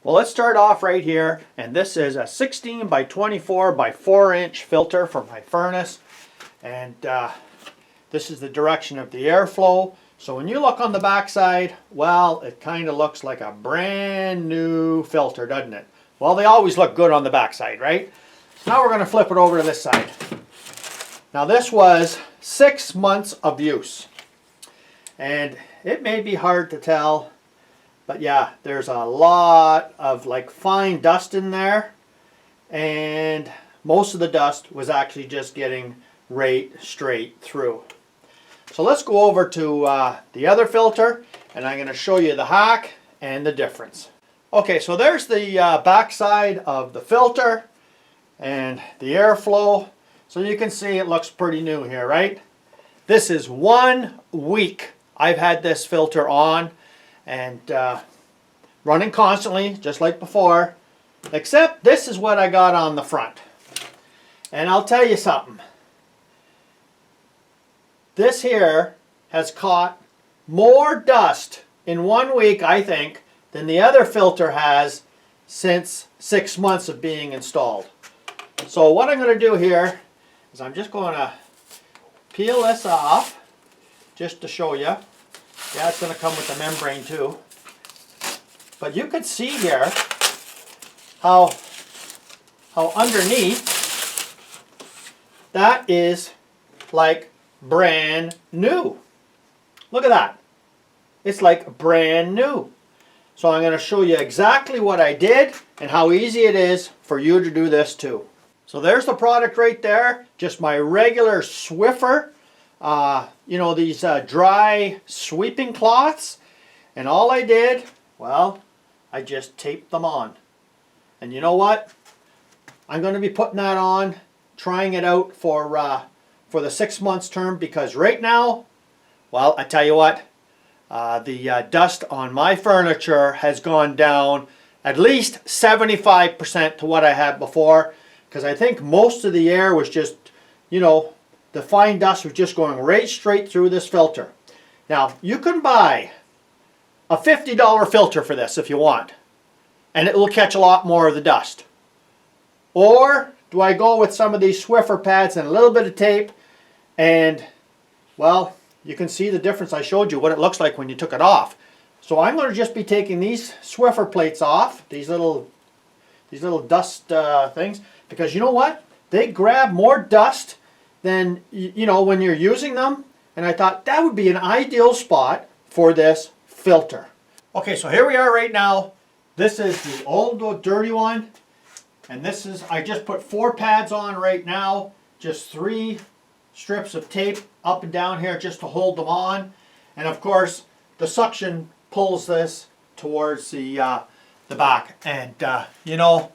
Well, let's start off right here, and this is a 16 by 24 by 4-inch filter for my furnace, and this is the direction of the airflow. So when you look on the back side, well, it kind of looks like a brand new filter, doesn't it? Well, they always look good on the back side, right? So now we're going to flip it over to this side. Now this was 6 months of use, and it may be hard to tell, but yeah, there's a lot of like fine dust in there, and most of the dust was actually just getting right straight through. So let's go over to the other filter, and I'm going to show you the hack and the difference. Okay, so there's the back side of the filter and the airflow. So you can see it looks pretty new here, right? This is 1 week I've had this filter on, and running constantly, just like before, except this is what I got on the front. And I'll tell you something. This here has caught more dust in 1 week, I think, than the other filter has since 6 months of being installed. So what I'm going to do here is I'm just going to peel this off just to show you. Yeah, it's going to come with the membrane too. But you can see here how underneath that is like brand new. Look at that. It's like brand new. So I'm going to show you exactly what I did and how easy it is for you to do this too. So there's the product right there. Just my regular Swiffer. You know, these dry sweeping cloths. And all I did, well, I just taped them on. And you know what? I'm going to be putting that on, trying it out for the 6 months term, because right now, well, I tell you what, the dust on my furniture has gone down at least 75% to what I had before, because I think most of the air was just, you know, the fine dust was just going right straight through this filter. Now, you can buy a $50 filter for this if you want, and it will catch a lot more of the dust. Or do I go with some of these Swiffer pads and a little bit of tape, and well, you can see the difference. I showed you what it looks like when you took it off. So I'm going to just be taking these Swiffer plates off, these little dust things, because you know what? They grab more dust than, you know, when you're using them, and I thought that would be an ideal spot for this filter. Okay, so here we are right now. This is the old dirty one, and this is, I just put 4 pads on right now, just 3 strips of tape up and down here just to hold them on, and of course the suction pulls this towards the back, and you know,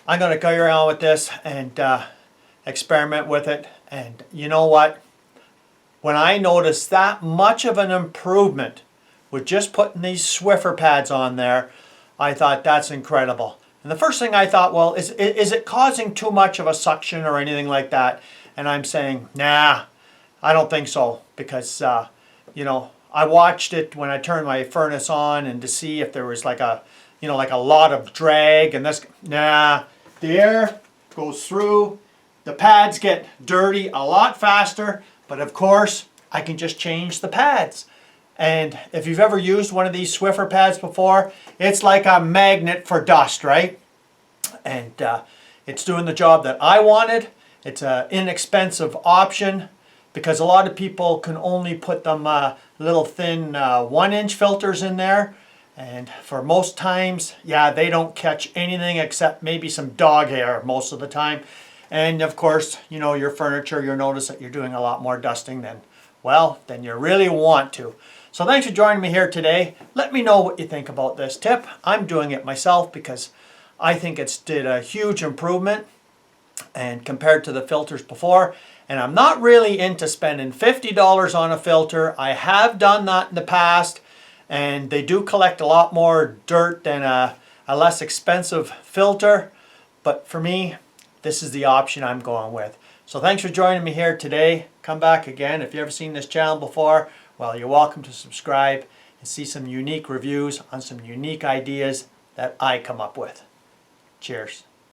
I'm going to go around with this and experiment with it, and you know what? When I noticed that much of an improvement with just putting these Swiffer pads on there, I thought that's incredible. And the first thing I thought, well, is it causing too much of a suction or anything like that? And I'm saying, nah, I don't think so, because you know, I watched it when I turned my furnace on, and to see if there was like a, you know, like a lot of drag, and this, nah, the air goes through, the pads get dirty a lot faster, but of course I can just change the pads. And if you've ever used one of these Swiffer pads before, it's like a magnet for dust, right? And it's doing the job that I wanted. It's an inexpensive option, because a lot of people can only put them little thin 1-inch filters in there. And for most times, yeah, they don't catch anything except maybe some dog hair most of the time. And of course, you know, your furniture, you'll notice that you're doing a lot more dusting than, well, than you really want to. So thanks for joining me here today. Let me know what you think about this tip. I'm doing it myself because I think it's did a huge improvement and compared to the filters before. And I'm not really into spending $50 on a filter. I have done that in the past, and they do collect a lot more dirt than a less expensive filter. But for me, this is the option I'm going with. So thanks for joining me here today. Come back again. If you've ever seen this channel before, well, you're welcome to subscribe and see some unique reviews on some unique ideas that I come up with. Cheers.